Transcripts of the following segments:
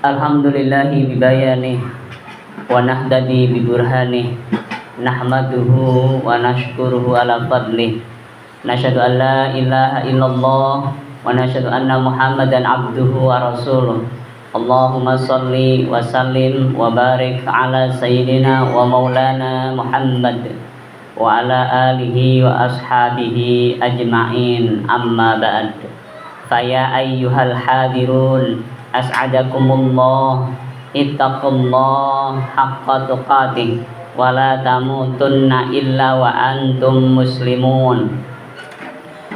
Alhamdulillahi bibayanih wa nahdadi biburhanih nahmaduhu wa nashkuruhu ala fadlih nashhadu an la ilaha illallah wa nashhadu anna muhammadan abduhu wa rasuluh. Allahumma salli wa sallim wa barik ala sayyidina wa maulana Muhammad wa ala alihi wa ashabihi ajma'in, amma ba'd. Faya ayyuhal hadirun as'adakumullah, ittaqullah haqqa tuqatih wa la tamutunna illa wa antum muslimun.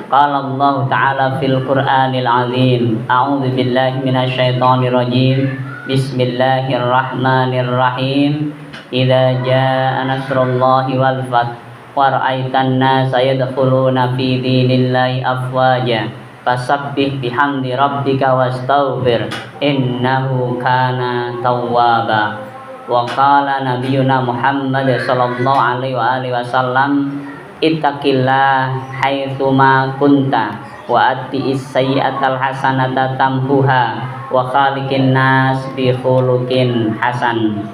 Qala Allah Ta'ala fil Qur'anil Azim, a'udzu billahi minasyaitonir rajim. Bismillahirrahmanirrahim. Idza jaa nasrullahi wal fath wa ra'aitan nasa yadkhuluna fi dinillahi afwaja fasabbih bihamdi rabbika wastaghfir innahu kana tawwaba. Wa qala nabiyyuna Muhammad sallallahu alaihi wa alihi wasallam, ittaqillah haitsuma kunta wa atti'is sayyi'atal hasanata tamhuha wa khaliqin nas bi khuluqin hasan.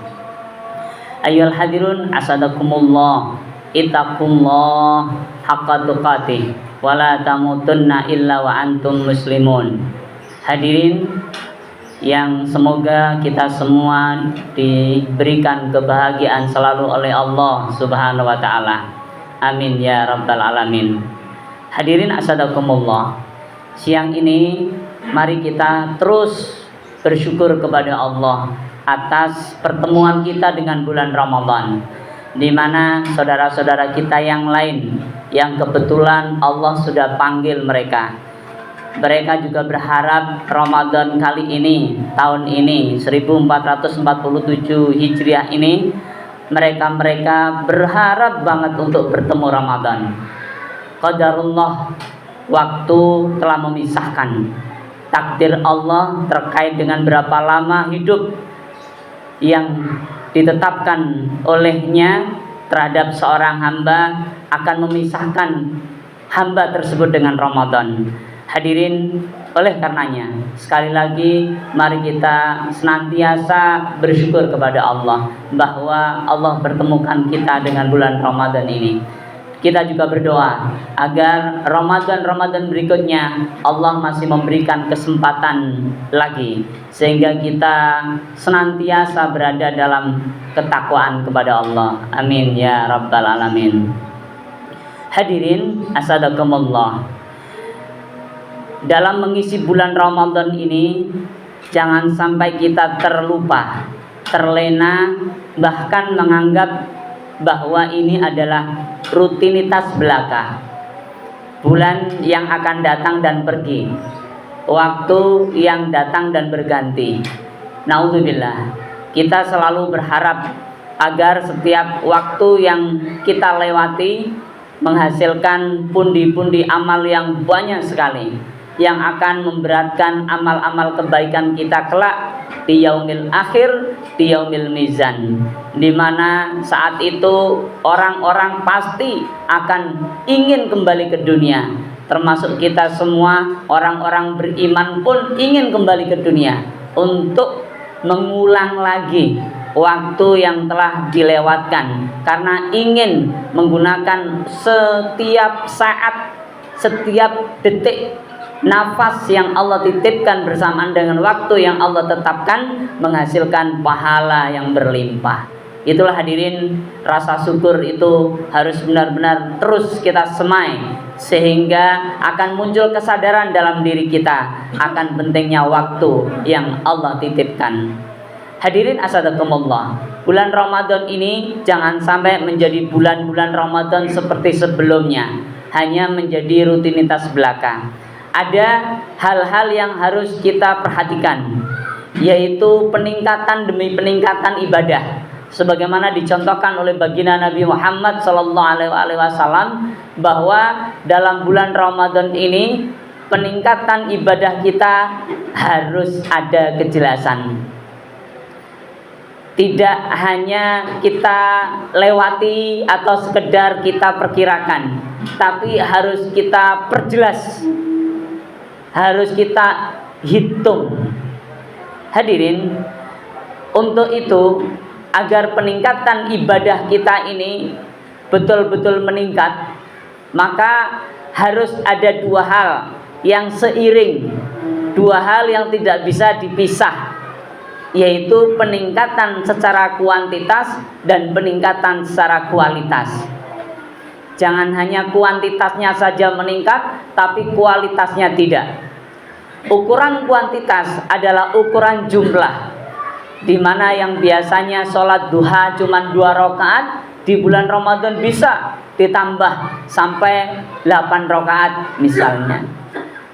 Ayyuhal hadirun asadakumullah, ittaqullah haqqa tuqatih wa la tamutunna illa wa antum muslimun. Hadirin yang semoga kita semua diberikan kebahagiaan selalu oleh Allah Subhanahu wa taala. Amin ya rabbal alamin. Hadirin asadakumullah, siang ini mari kita terus bersyukur kepada Allah atas pertemuan kita dengan bulan Ramadan, di mana saudara-saudara kita yang lain yang kebetulan Allah sudah panggil mereka juga berharap Ramadan kali ini, tahun ini 1447 Hijriah ini, mereka berharap banget untuk bertemu Ramadan. Qadarullah, waktu telah memisahkan. Takdir Allah terkait dengan berapa lama hidup yang ditetapkan olehnya terhadap seorang hamba akan memisahkan hamba tersebut dengan Ramadan. Hadirin, oleh karenanya sekali lagi mari kita senantiasa bersyukur kepada Allah bahwa Allah pertemukan kita dengan bulan Ramadan ini. Kita juga berdoa agar Ramadan berikutnya Allah masih memberikan kesempatan lagi sehingga kita senantiasa berada dalam ketakwaan kepada Allah. Amin ya rabbal alamin. Hadirin asadakumullah, dalam mengisi bulan Ramadan ini jangan sampai kita terlupa, terlena, bahkan menganggap bahwa ini adalah rutinitas belaka, bulan yang akan datang dan pergi, waktu yang datang dan berganti. Naudzubillah, kita selalu berharap agar setiap waktu yang kita lewati menghasilkan pundi-pundi amal yang banyak sekali, yang akan memberatkan amal-amal kebaikan kita kelak di yaumil akhir, di yaumil mizan, di mana saat itu orang-orang pasti akan ingin kembali ke dunia, termasuk kita semua orang-orang beriman pun ingin kembali ke dunia untuk mengulang lagi waktu yang telah dilewatkan, karena ingin menggunakan setiap saat, setiap detik, nafas yang Allah titipkan bersamaan dengan waktu yang Allah tetapkan menghasilkan pahala yang berlimpah. Itulah hadirin, rasa syukur itu harus benar-benar terus kita semai, sehingga akan muncul kesadaran dalam diri kita akan pentingnya waktu yang Allah titipkan. Hadirin asadakumullah, bulan Ramadan ini jangan sampai menjadi bulan-bulan Ramadan seperti sebelumnya, hanya menjadi rutinitas belaka. Ada hal-hal yang harus kita perhatikan, yaitu peningkatan demi peningkatan ibadah, sebagaimana dicontohkan oleh baginda Nabi Muhammad sallallahu alaihi wasallam bahwa dalam bulan Ramadan ini peningkatan ibadah kita harus ada kejelasan. Tidak hanya kita lewati atau sekedar kita perkirakan, tapi harus kita perjelas, harus kita hitung. Hadirin, untuk itu agar peningkatan ibadah kita ini betul-betul meningkat, maka harus ada dua hal yang seiring, dua hal yang tidak bisa dipisah, yaitu peningkatan secara kuantitas dan peningkatan secara kualitas. Jangan hanya kuantitasnya saja meningkat, tapi kualitasnya tidak. Ukuran kuantitas adalah ukuran jumlah, di mana yang biasanya sholat duha cuma 2 rakaat, di bulan Ramadan bisa ditambah sampai 8 rakaat misalnya.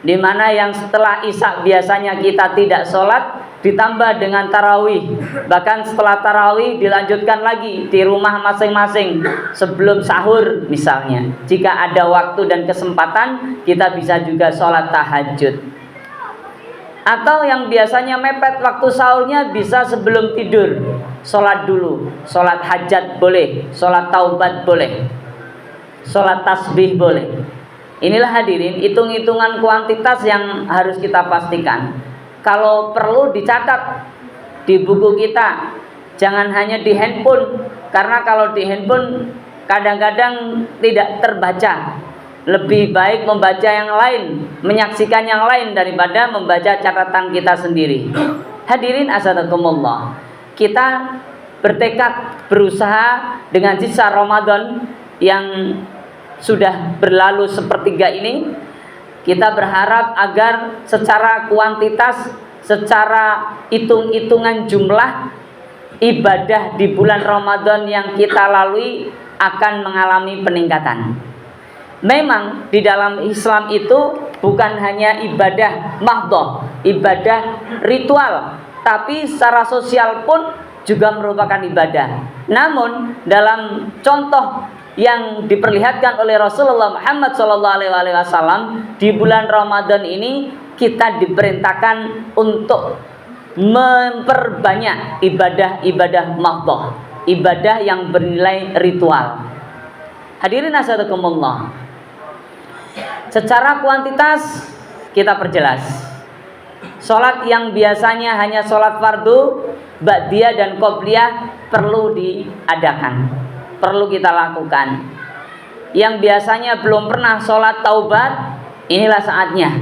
Di mana yang setelah isya biasanya kita tidak sholat, ditambah dengan tarawih. Bahkan setelah tarawih dilanjutkan lagi di rumah masing-masing sebelum sahur misalnya. Jika ada waktu dan kesempatan, kita bisa juga sholat tahajud. Atau yang biasanya mepet waktu sahurnya, bisa sebelum tidur sholat dulu. Sholat hajat boleh, sholat taubat boleh, sholat tasbih boleh. Inilah hadirin hitung-hitungan kuantitas yang harus kita pastikan. Kalau perlu dicatat di buku kita, jangan hanya di handphone, karena kalau di handphone kadang-kadang tidak terbaca. Lebih baik membaca yang lain, menyaksikan yang lain daripada membaca catatan kita sendiri. Hadirin azzakumullah, kita bertekad berusaha dengan sisa Ramadan yang sudah berlalu sepertiga ini, kita berharap agar secara kuantitas, secara hitung-hitungan jumlah ibadah di bulan Ramadan yang kita lalui akan mengalami peningkatan. Memang di dalam Islam itu bukan hanya ibadah mahdhah, ibadah ritual, tapi secara sosial pun juga merupakan ibadah. Namun dalam contoh yang diperlihatkan oleh Rasulullah Muhammad SAW, di bulan Ramadan ini kita diperintahkan untuk memperbanyak ibadah-ibadah mahdhah, ibadah yang bernilai ritual. Hadirin azzakumullah, secara kuantitas kita perjelas. Sholat yang biasanya hanya sholat fardu, ba'diyah dan qobliyah perlu diadakan, perlu kita lakukan. Yang biasanya belum pernah sholat taubat, inilah saatnya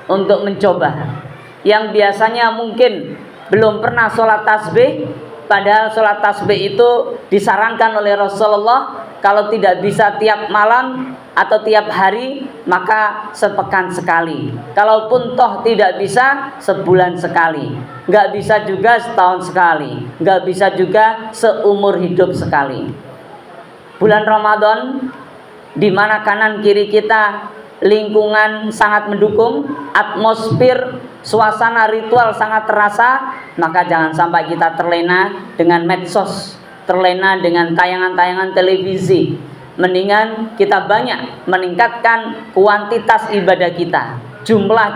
untuk mencoba. Yang biasanya mungkin belum pernah sholat tasbih, padahal sholat tasbih itu disarankan oleh Rasulullah, kalau tidak bisa tiap malam atau tiap hari, maka sepekan sekali. Kalaupun toh tidak bisa, sebulan sekali. Nggak bisa juga setahun sekali. Nggak bisa juga seumur hidup sekali. Bulan Ramadan, di mana kanan kiri kita lingkungan sangat mendukung, atmosfer, suasana ritual sangat terasa, maka jangan sampai kita terlena dengan medsos, terlena dengan tayangan-tayangan televisi. Mendingan kita banyak meningkatkan kuantitas ibadah kita, jumlah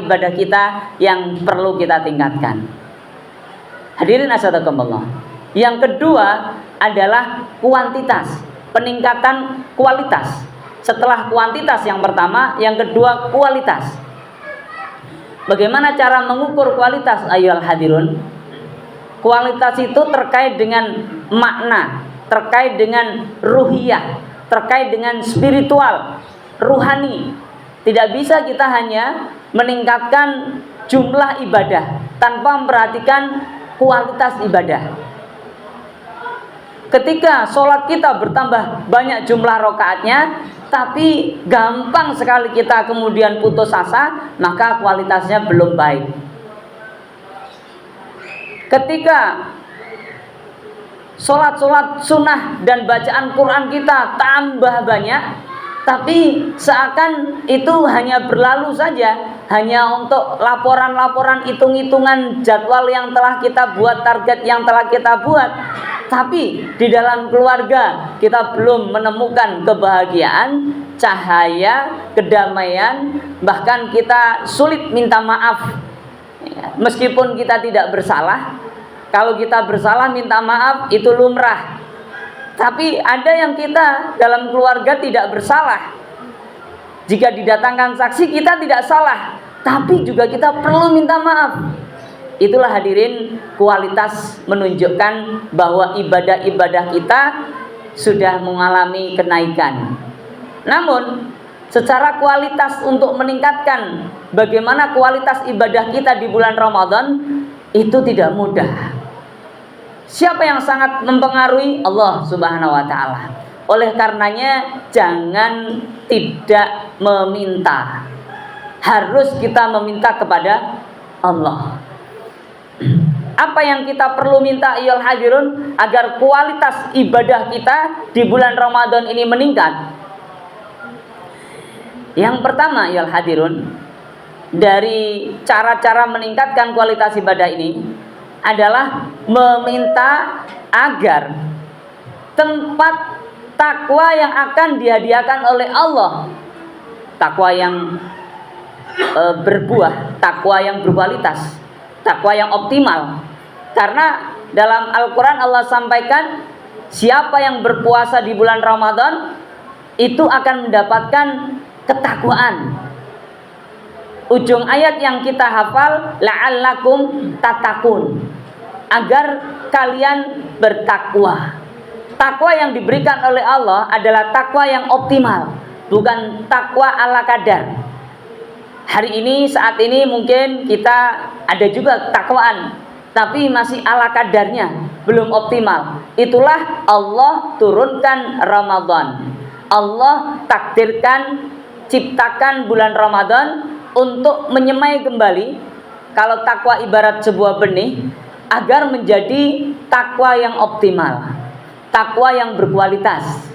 ibadah kita yang perlu kita tingkatkan. Hadirin azzakumullah. Yang kedua adalah kuantitas, peningkatan kualitas. Setelah kuantitas yang pertama, yang kedua kualitas. Bagaimana cara mengukur kualitas, ayyuhal hadirun? Kualitas itu terkait dengan makna, terkait dengan ruhiyah, terkait dengan spiritual, ruhani. Tidak bisa kita hanya meningkatkan jumlah ibadah tanpa memperhatikan kualitas ibadah. Ketika sholat kita bertambah banyak jumlah rakaatnya, tapi gampang sekali kita kemudian putus asa, maka kualitasnya belum baik. Ketika sholat sunnah dan bacaan Quran kita tambah banyak, tapi seakan itu hanya berlalu saja, hanya untuk laporan-laporan, hitung-hitungan jadwal yang telah kita buat, target yang telah kita buat. Tapi di dalam keluarga kita belum menemukan kebahagiaan, cahaya, kedamaian, bahkan kita sulit minta maaf. Meskipun kita tidak bersalah, kalau kita bersalah minta maaf itu lumrah. Tapi ada yang kita dalam keluarga tidak bersalah. Jika didatangkan saksi kita tidak salah, tapi juga kita perlu minta maaf. Itulah hadirin kualitas menunjukkan bahwa ibadah-ibadah kita sudah mengalami kenaikan. Namun secara kualitas untuk meningkatkan bagaimana kualitas ibadah kita di bulan Ramadan itu tidak mudah. Siapa yang sangat mempengaruhi? Allah Subhanahu wa taala. Oleh karenanya jangan tidak meminta. Harus kita meminta kepada Allah. Apa yang kita perlu minta ayyuhal hadirun agar kualitas ibadah kita di bulan Ramadan ini meningkat? Yang pertama ayyuhal hadirun, dari cara-cara meningkatkan kualitas ibadah ini adalah meminta agar tempat takwa yang akan dihadiahkan oleh Allah, takwa yang berbuah, takwa yang berkualitas, takwa yang optimal. Karena dalam Al-Quran Allah sampaikan, siapa yang berpuasa di bulan Ramadan itu akan mendapatkan ketakwaan. Ujung ayat yang kita hafal, la'allakum tatakun, agar kalian bertakwa. Takwa yang diberikan oleh Allah adalah takwa yang optimal, bukan takwa ala kadar. Hari ini, saat ini mungkin kita ada juga takwaan, tapi masih ala kadarnya, belum optimal. Itulah Allah turunkan Ramadan. Allah takdirkan, ciptakan bulan Ramadan untuk menyemai kembali, kalau takwa ibarat sebuah benih, agar menjadi takwa yang optimal, takwa yang berkualitas.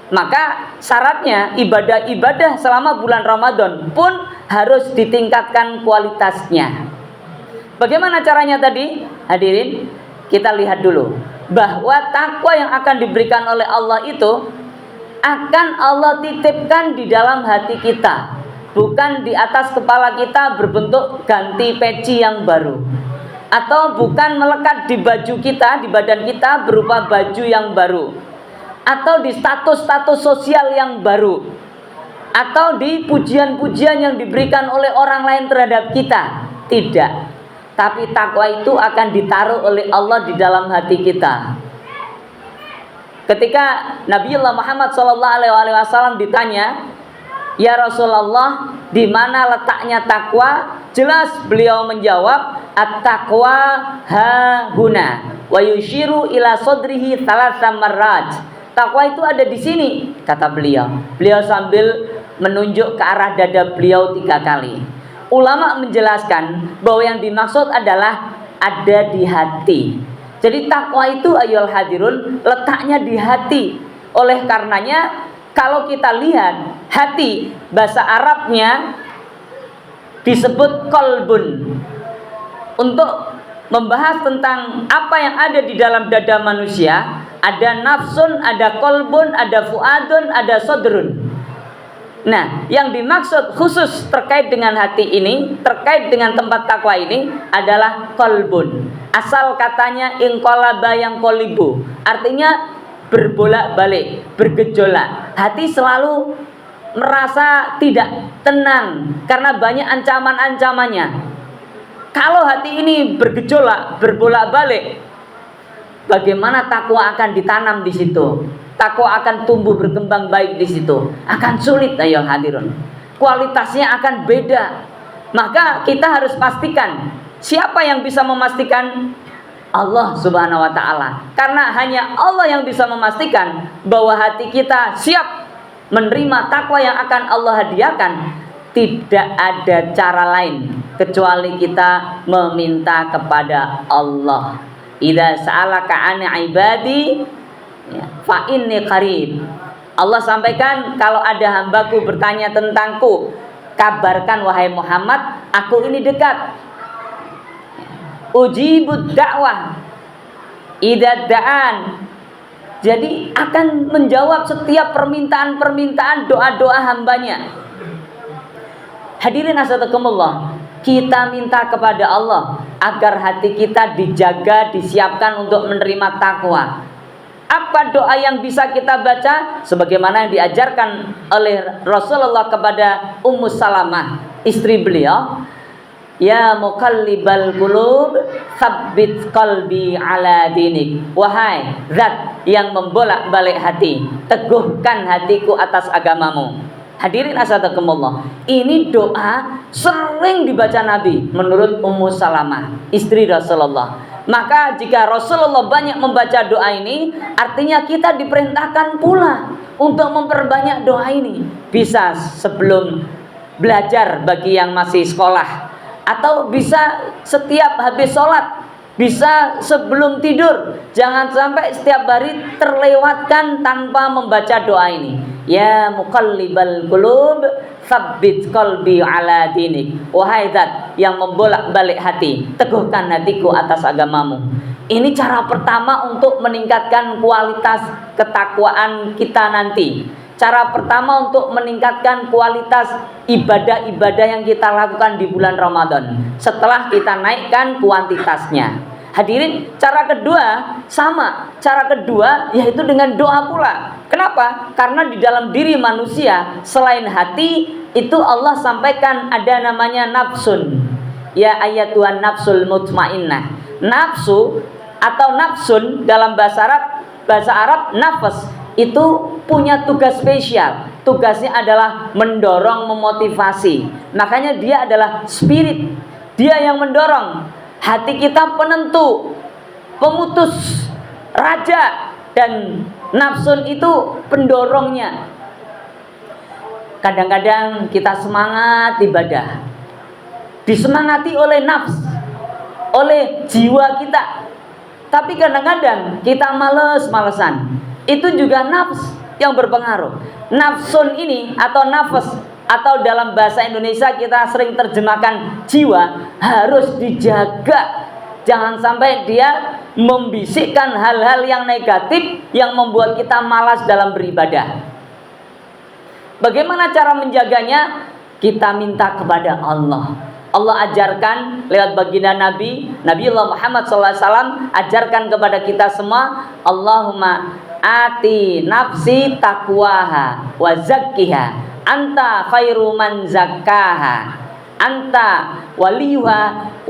Maka syaratnya ibadah-ibadah selama bulan Ramadan pun harus ditingkatkan kualitasnya. Bagaimana caranya tadi? Hadirin, kita lihat dulu bahwa takwa yang akan diberikan oleh Allah itu akan Allah titipkan di dalam hati kita, bukan di atas kepala kita berbentuk ganti peci yang baru, atau bukan melekat di baju kita, di badan kita berupa baju yang baru, atau di status-status sosial yang baru, atau di pujian-pujian yang diberikan oleh orang lain terhadap kita. Tidak. Tapi takwa itu akan ditaruh oleh Allah di dalam hati kita. Ketika Nabiullah Muhammad SAW ditanya, "Ya Rasulullah, di mana letaknya takwa?" Jelas beliau menjawab, "At-taqwa ha huna wa yushiru ila sadrihi thalatha marrat." Takwa itu ada di sini, kata beliau. Beliau sambil menunjuk ke arah dada beliau 3 kali. Ulama menjelaskan bahwa yang dimaksud adalah ada di hati. Jadi takwa itu ayyuhal hadirun letaknya di hati. Oleh karenanya kalau kita lihat hati, bahasa Arabnya disebut kolbun. Untuk membahas tentang apa yang ada di dalam dada manusia, ada nafsun, ada kolbun, ada fuadun, ada sodrun. Nah, yang dimaksud khusus terkait dengan hati ini, terkait dengan tempat takwa ini adalah kolbun. Asal katanya inqalaba yang kolibu, artinya berbolak-balik, bergejolak. Hati selalu merasa tidak tenang karena banyak ancaman-ancamannya. Kalau hati ini bergejolak, berbolak-balik, bagaimana takwa akan ditanam di situ? Takwa akan tumbuh berkembang baik di situ. Akan sulit ayo hadirun. Kualitasnya akan beda. Maka kita harus pastikan. Siapa yang bisa memastikan? Allah Subhanahu wa taala. Karena hanya Allah yang bisa memastikan bahwa hati kita siap menerima takwa yang akan Allah hadiahkan. Tidak ada cara lain kecuali kita meminta kepada Allah. Idza sa'alaka 'an 'ibadi fa inni qarib. Allah sampaikan, kalau ada hambaku bertanya tentangku, kabarkan wahai Muhammad, aku ini dekat. Ujibud da'wah idza da'an. Jadi akan menjawab setiap permintaan-permintaan, doa-doa hambanya. Hadirin asatakumullah, kita minta kepada Allah agar hati kita dijaga, disiapkan untuk menerima takwa. Apa doa yang bisa kita baca? Sebagaimana yang diajarkan oleh Rasulullah kepada Ummu Salamah, istri beliau. Ya muqallibal qulub, tsabbit qalbi ala dinik. Wahai zat yang membolak-balik hati, teguhkan hatiku atas agamamu. Hadirin asadakumullah, ini doa sering dibaca Nabi menurut Ummu Salamah, istri Rasulullah. Maka jika Rasulullah banyak membaca doa ini, artinya kita diperintahkan pula untuk memperbanyak doa ini. Bisa sebelum belajar bagi yang masih sekolah, atau bisa setiap habis sholat, bisa sebelum tidur. Jangan sampai setiap hari terlewatkan tanpa membaca doa ini. Ya muqallibal qulub, tsabbit qalbi ala dinik. Wahai zat yang membolak-balik hati, teguhkan hatiku atas agamamu. Ini cara pertama untuk meningkatkan kualitas ketakwaan kita nanti. Cara pertama untuk meningkatkan kualitas ibadah-ibadah yang kita lakukan di bulan Ramadan, setelah kita naikkan kuantitasnya. Hadirin, cara kedua sama. Cara kedua yaitu dengan doa pula. Kenapa? Karena di dalam diri manusia selain hati itu Allah sampaikan ada namanya nafsun. Ya ayatuhan nafsul mutmainnah. Nafsu atau nafsun dalam bahasa Arab nafas itu punya tugas spesial. Tugasnya adalah mendorong, memotivasi. Makanya dia adalah spirit. Dia yang mendorong. Hati kita penentu, pemutus, raja, dan nafsun itu pendorongnya. Kadang-kadang kita semangat ibadah, disemangati oleh nafs, oleh jiwa kita. Tapi kadang-kadang kita males-malesan. Itu juga nafs yang berpengaruh. Nafsun ini atau nafas, atau dalam bahasa Indonesia kita sering terjemahkan jiwa, harus dijaga. Jangan sampai dia membisikkan hal-hal yang negatif yang membuat kita malas dalam beribadah. Bagaimana cara menjaganya? Kita minta kepada Allah. Allah ajarkan lewat baginda Nabi Allah Muhammad SAW, ajarkan kepada kita semua, Allahumma ati nafsi taqwaha wa zakkiha anta khairu man zakkaha anta waliyuha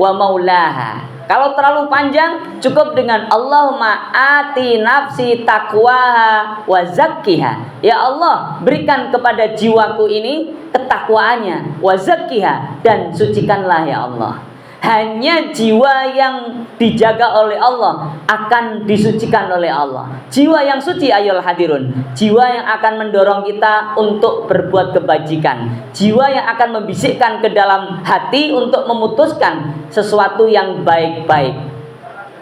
wa maulaha. Kalau terlalu panjang cukup dengan Allahumma ati nafsi taqwaha wa zakkiha. Ya Allah, berikan kepada jiwaku ini ketakwaannya, wa zakkiha, dan sucikanlah ya Allah. Hanya jiwa yang dijaga oleh Allah akan disucikan oleh Allah. Jiwa yang suci ayolah hadirun, jiwa yang akan mendorong kita untuk berbuat kebajikan, jiwa yang akan membisikkan ke dalam hati untuk memutuskan sesuatu yang baik-baik.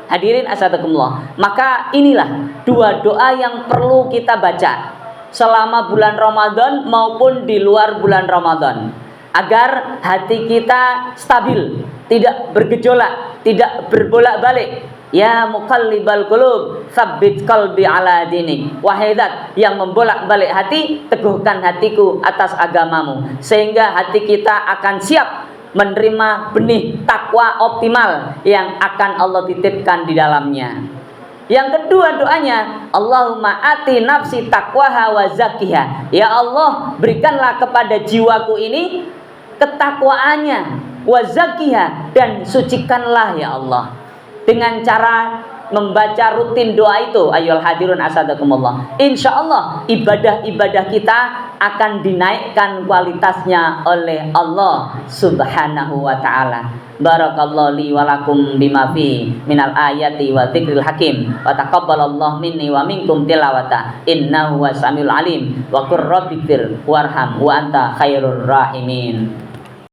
Hadirin asadakumullah, maka inilah dua doa yang perlu kita baca selama bulan Ramadan maupun di luar bulan Ramadan, agar hati kita stabil, tidak bergejolak, tidak berbolak-balik. Ya muqallibal qulub, tsabbit qalbi ala dinik. Wahai zat yang membolak-balik hati, teguhkan hatiku atas agamamu, sehingga hati kita akan siap menerima benih takwa optimal yang akan Allah titipkan di dalamnya. Yang kedua doanya, Allahumma ati nafsi taqwaha wa zakkiha. Ya Allah, berikanlah kepada jiwaku ini ketakwaannya, wa zakkiha, dan sucikanlah ya Allah. Dengan cara membaca rutin doa itu, ayyuhal hadirun asadakumullah, insyaallah ibadah-ibadah kita akan dinaikkan kualitasnya oleh Allah Subhanahu wa ta'ala. Barakallahu li wa lakum bima fi minal ayati wa dzikril hakim, wa taqabbalallahu minni wa minkum tilawata, innahu wasamiul alim, wa qur rabbighfir warham wa anta khairur rahimin.